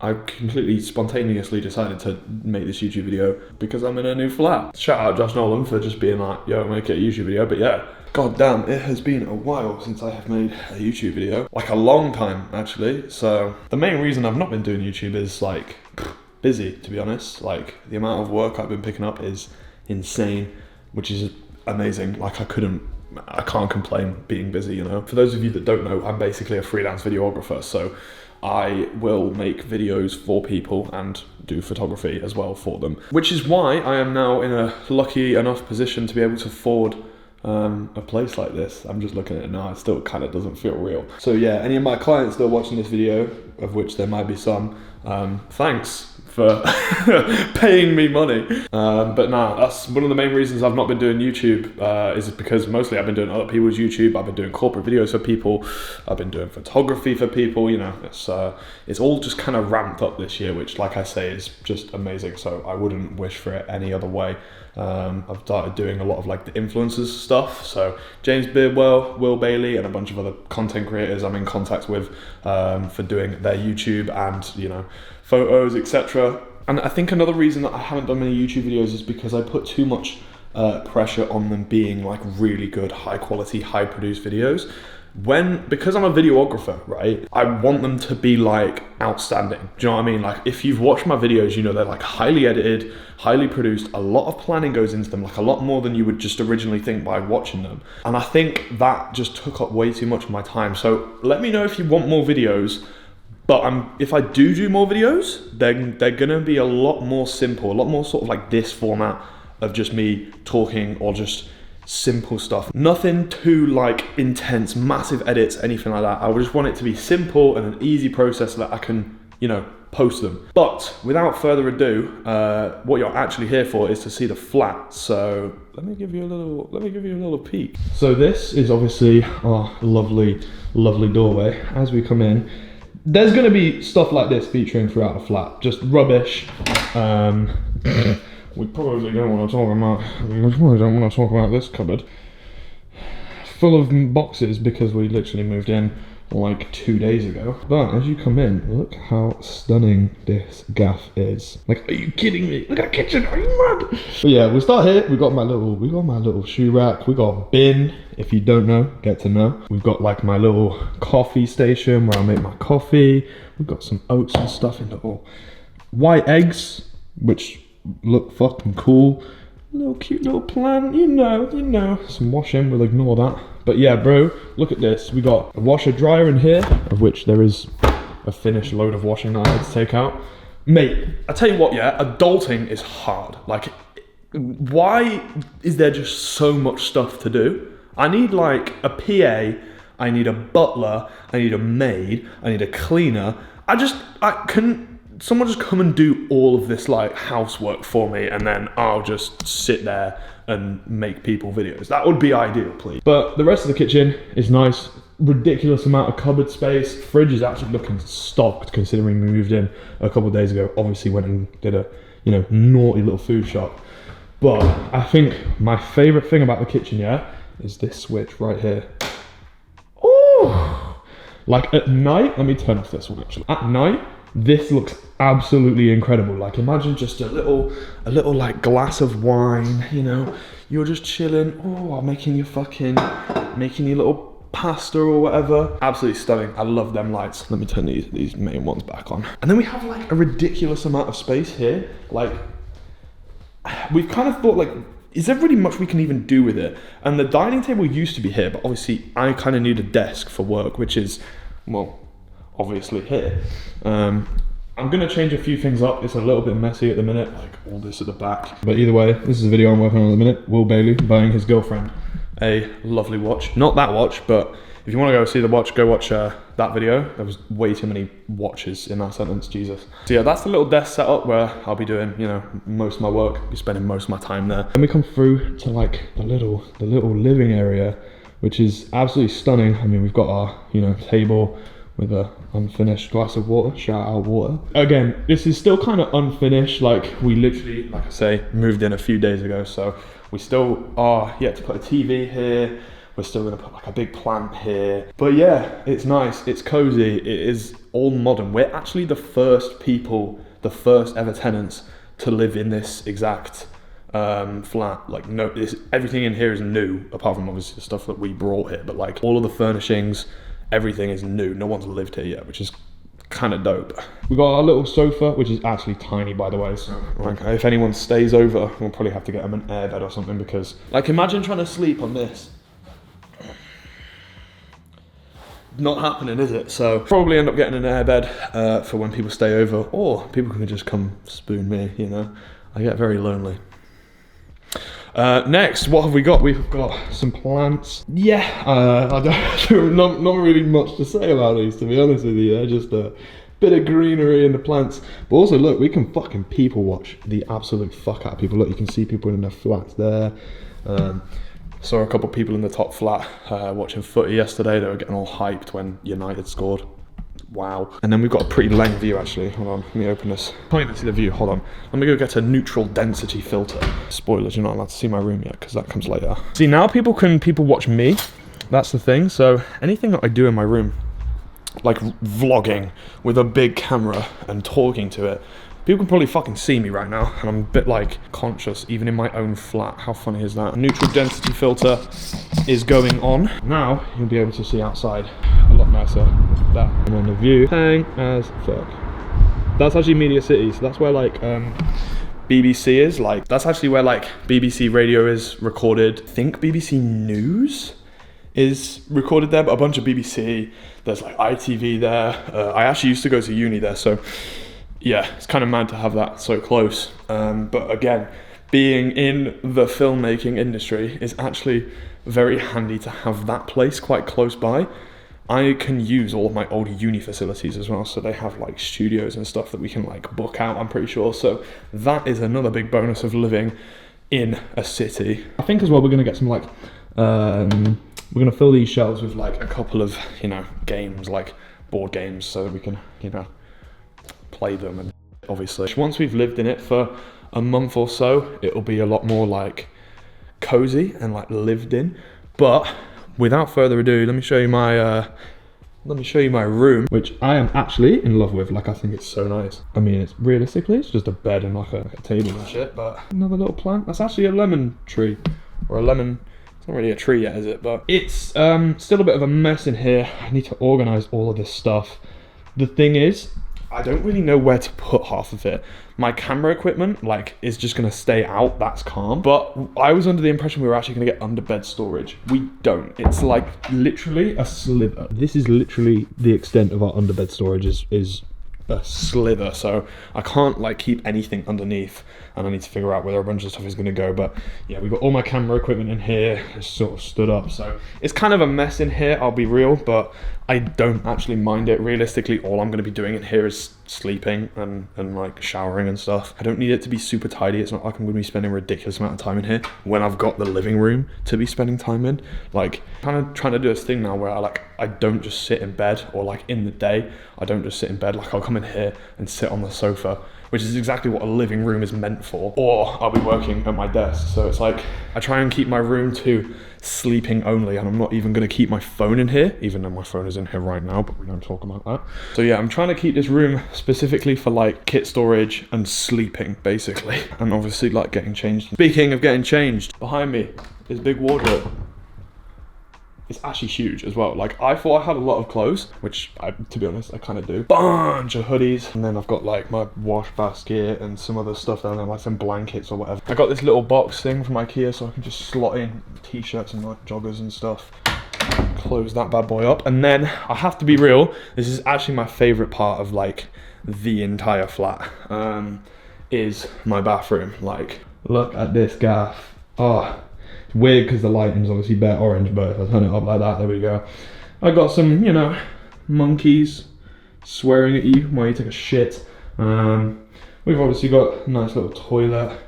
I completely spontaneously decided to make this YouTube video because I'm in a new flat. Shout out Josh Nolan for just being like, yo, make a YouTube video. But yeah, god damn, it has been a while since I have made a YouTube video. Like a long time, actually. So the main reason I've not been doing YouTube is like busy, to be honest. Like the amount of work I've been picking up is insane, which is amazing. Like I can't complain being busy, you know. For those of you that don't know, I'm basically a freelance videographer, so I will make videos for people and do photography as well for them, which is why I am now in a lucky enough position to be able to afford a place like this. I'm just looking at it now, it still kind of doesn't feel real. So yeah, any of my clients still watching this video, of which there might be some, thanks for paying me money. But nah, that's one of the main reasons I've not been doing YouTube, is because mostly I've been doing other people's YouTube, I've been doing corporate videos for people, I've been doing photography for people, you know, it's all just kind of ramped up this year, which like I say is just amazing, so I wouldn't wish for it any other way. I've started doing a lot of like the influencers stuff, so James Beardwell, Will Bailey, and a bunch of other content creators I'm in contact with for doing their YouTube and, you know, photos, etc. And I think another reason that I haven't done many YouTube videos is because I put too much pressure on them being like really good, high quality, high produced videos. Because I'm a videographer, right, I want them to be like outstanding. Do you know what I mean? Like if you've watched my videos, you know they're like highly edited, highly produced, a lot of planning goes into them, like a lot more than you would just originally think by watching them. And I think that just took up way too much of my time. So let me know if you want more videos, but if I do more videos, they're gonna be a lot more simple, a lot more sort of like this format of just me talking or just simple stuff. Nothing too like intense, massive edits, anything like that. I just want it to be simple and an easy process so that I can, you know, post them. But without further ado, what you're actually here for is to see the flat. So let me give you a little peek. So this is obviously our lovely doorway. As we come in, there's gonna be stuff like this featuring throughout the flat, just rubbish. We probably don't want to talk about this cupboard. Full of boxes because we literally moved in like 2 days ago. But as you come in, look how stunning this gaff is. Like, are you kidding me? Look at the kitchen, are you mad? But yeah, we'll start here. We got my little shoe rack. We got a bin. If you don't know, get to know. We've got like my little coffee station where I make my coffee. We've got some oats and stuff in little white eggs, which look fucking cool. Little cute little plant, you know. Some washing, we'll ignore that. But yeah, bro, look at this. We got a washer dryer in here, of which there is a finished load of washing that I had to take out. Mate, I tell you what, yeah, adulting is hard. Like, why is there just so much stuff to do? I need like a PA, I need a butler, I need a maid, I need a cleaner. Someone just come and do all of this like housework for me, and then I'll just sit there and make people videos. That would be ideal, please. But the rest of the kitchen is nice. Ridiculous amount of cupboard space. Fridge is actually looking stocked considering we moved in a couple of days ago. Obviously went and did a, you know, naughty little food shop. But I think my favorite thing about the kitchen, yeah, is this switch right here. Oh, like at night, let me turn off this one actually. At night, this looks absolutely incredible. Like imagine just a little like glass of wine, you know, you're just chilling, oh, making your little pasta or whatever. Absolutely stunning. I love them lights. Let me turn these main ones back on. And then we have like a ridiculous amount of space here. Like we've kind of thought like, is there really much we can even do with it? And the dining table used to be here, but obviously I kind of need a desk for work, which is, well, obviously here. I'm gonna change a few things up. It's a little bit messy at the minute, like all this at the back. But either way, this is a video I'm working on at the minute. Will Bailey buying his girlfriend a lovely watch. Not that watch, but if you wanna go see the watch, go watch that video. There was way too many watches in that sentence, Jesus. So yeah, that's the little desk setup where I'll be doing, you know, most of my work, be spending most of my time there. Then we come through to like the little living area, which is absolutely stunning. I mean, we've got our, you know, table with a unfinished glass of water, shout out water. Again, this is still kind of unfinished, like we literally, like I say, moved in a few days ago, so we still are yet to put a TV here. We're still gonna put like a big plant here. But yeah, it's nice, it's cozy, it is all modern. We're actually the first people, the first ever tenants to live in this exact flat. Like, no, everything in here is new, apart from obviously the stuff that we brought here, but like all of the furnishings, everything is new. No one's lived here yet, which is kind of dope. We got our little sofa, which is actually tiny, by the way, so like, if anyone stays over, we'll probably have to get them an airbed or something, because like, imagine trying to sleep on this. Not happening, is it? So probably end up getting an airbed for when people stay over, or people can just come spoon me, you know. I get very lonely. Next, what have we got? We've got some plants. Yeah, not really much to say about these, to be honest with you. They're just a bit of greenery in the plants. But also, look, we can fucking people watch the absolute fuck out of people. Look, you can see people in their flats there. Saw a couple of people in the top flat watching footy yesterday. They were getting all hyped when United scored. Wow. And then we've got a pretty lame view, actually. Hold on, let me open this. Can't even see the view, hold on. Let me go get a neutral density filter. Spoilers, you're not allowed to see my room yet, because that comes later. See, now people watch me. That's the thing. So anything that I do in my room, like vlogging with a big camera and talking to it, people can probably fucking see me right now, and I'm a bit like conscious, even in my own flat. How funny is that? Neutral density filter is going on. Now you'll be able to see outside a lot nicer. That, and then the view, hang as fuck. That's actually Media City, so that's where like BBC is. Like, that's actually where like BBC Radio is recorded. I think BBC News is recorded there, but a bunch of BBC. There's like ITV there. I actually used to go to uni there, so yeah, it's kind of mad to have that so close. But again, being in the filmmaking industry is actually very handy to have that place quite close by. I can use all of my old uni facilities as well, so they have like studios and stuff that we can like book out, I'm pretty sure. So that is another big bonus of living in a city. I think as well we're gonna get some like, we're gonna fill these shelves with like a couple of, you know, games, like board games, so that we can, you know, play them. And obviously once we've lived in it for a month or so, it'll be a lot more like cozy and like lived in. But without further ado, let me show you my room, which I am actually in love with. Like, I think it's so nice. I mean, it's realistically, it's just a bed and like a table and shit, but another little plant. That's actually a lemon tree, or a lemon. It's not really a tree yet, is it? But it's still a bit of a mess in here. I need to organize all of this stuff. The thing is, I don't really know where to put half of it. My camera equipment, like, is just gonna stay out, that's calm. But I was under the impression we were actually gonna get under bed storage. We don't. It's like literally a sliver. This is literally the extent of our underbed storage is a sliver. So I can't like keep anything underneath, and I need to figure out where a bunch of stuff is gonna go. But yeah, we've got all my camera equipment in here. It's sort of stood up. So it's kind of a mess in here, I'll be real, but I don't actually mind it. Realistically, all I'm gonna be doing in here is sleeping and like showering and stuff. I don't need it to be super tidy. It's not like I'm gonna be spending a ridiculous amount of time in here when I've got the living room to be spending time in. Like, kind of trying to do this thing now where I don't just sit in bed, or like in the day, I don't just sit in bed. Like, I'll come in here and sit on the sofa, which is exactly what a living room is meant for, or I'll be working at my desk. So it's like, I try and keep my room to sleeping only, and I'm not even gonna keep my phone in here, even though my phone is in here right now, but we don't talk about that. So yeah, I'm trying to keep this room specifically for like kit storage and sleeping, basically, and obviously like getting changed. Speaking of getting changed, behind me is a big wardrobe. It's actually huge as well. Like, I thought I had a lot of clothes, which to be honest, I kind of do. Bunch of hoodies, and then I've got like my wash basket and some other stuff down there, like some blankets or whatever. I got this little box thing from IKEA, so I can just slot in t-shirts and like joggers and stuff. Close that bad boy up, and then I have to be real, this is actually my favorite part of like the entire flat, is my bathroom. Like, look at this gaff. Oh, it's weird because the lighting's obviously bare orange, but if I turn it up like that, there we go. I got some, you know, monkeys swearing at you while you take a shit. We've obviously got a nice little toilet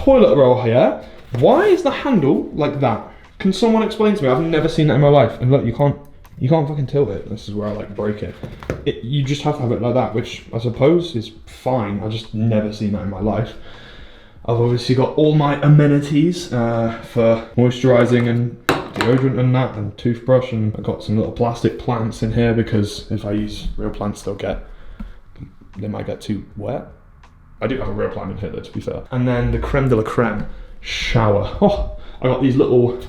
roll here. Why is the handle like that? Can someone explain to me? I've never seen that in my life. And look, you can't fucking tilt it. This is where I like break it. You just have to have it like that, which I suppose is fine. I just never seen that in my life. I've obviously got all my amenities for moisturising and deodorant and that, and toothbrush, and I got some little plastic plants in here because if I use real plants they might get too wet. I do have a real plant in here though, to be fair. And then the creme de la creme, shower. Oh, I got these little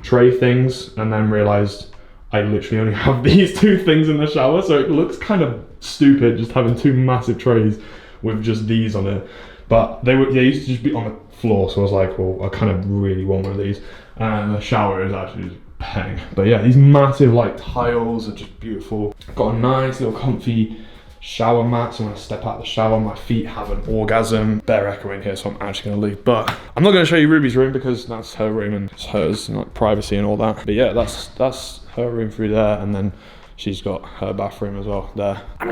tray things and then realised I literally only have these 2 things in the shower, so it looks kind of stupid just having 2 massive trays with just these on it. But they used to just be on the floor, so I was like, well, I kind of really want one of these. And the shower is actually just bang. But yeah, these massive like tiles are just beautiful. Got a nice little comfy shower mat, so when I step out of the shower, my feet have an orgasm. They're echoing here, so I'm actually gonna leave. But I'm not gonna show you Ruby's room because that's her room and it's hers, and like privacy and all that. But yeah, that's her room through there, and then she's got her bathroom as well there. I'm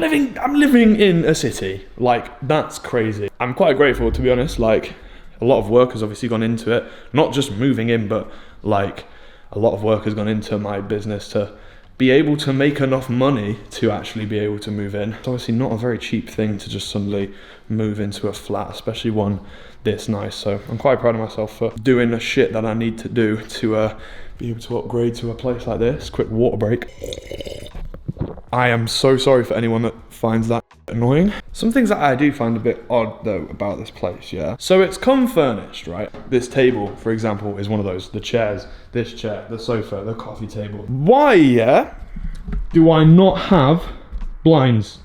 living in a city. Like, that's crazy. I'm quite grateful, to be honest. Like, a lot of work has obviously gone into it. Not just moving in, but like a lot of work has gone into my business to be able to make enough money to actually be able to move in. It's obviously not a very cheap thing to just suddenly move into a flat, especially one this nice. So I'm quite proud of myself for doing the shit that I need to do to be able to upgrade to a place like this. Quick water break. I am so sorry for anyone that finds that annoying. Some things that I do find a bit odd though about this place, yeah? So it's come furnished, right? This table, for example, is one of those. The chairs, this chair, the sofa, the coffee table. Why, yeah, do I not have blinds?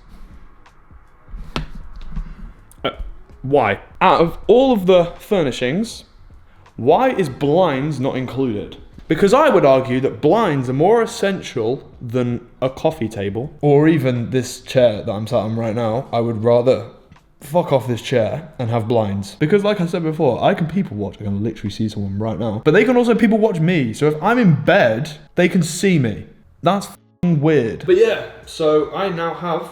Why? Out of all of the furnishings, why is blinds not included? Because I would argue that blinds are more essential than a coffee table, or even this chair that I'm sat on right now. I would rather fuck off this chair and have blinds. Because like I said before, I can people watch. I can literally see someone right now. But they can also people watch me. So if I'm in bed, they can see me. That's f***ing weird. But yeah, so I now have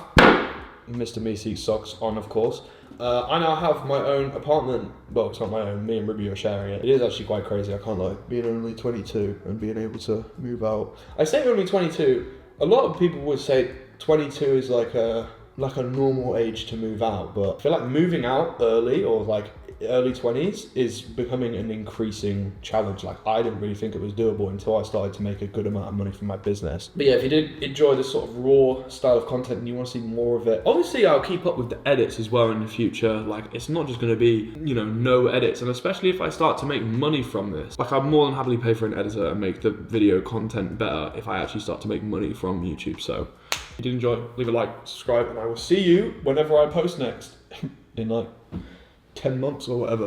Mr. Meeseeks socks on, of course. I now have my own apartment. Well, it's not my own. Me and Ruby are sharing it. It is actually quite crazy, I can't lie. Being only 22 and being able to move out. I say only 22. A lot of people would say 22 is like a normal age to move out, but I feel like moving out early or like early 20s is becoming an increasing challenge. Like, I didn't really think it was doable until I started to make a good amount of money from my business. But yeah, if you did enjoy this sort of raw style of content and you want to see more of it, obviously I'll keep up with the edits as well in the future. Like, it's not just going to be, you know, no edits. And especially if I start to make money from this, like, I'd more than happily pay for an editor and make the video content better if I actually start to make money from YouTube. So if you did enjoy, leave a like, subscribe, and I will see you whenever I post next in like 10 months or whatever.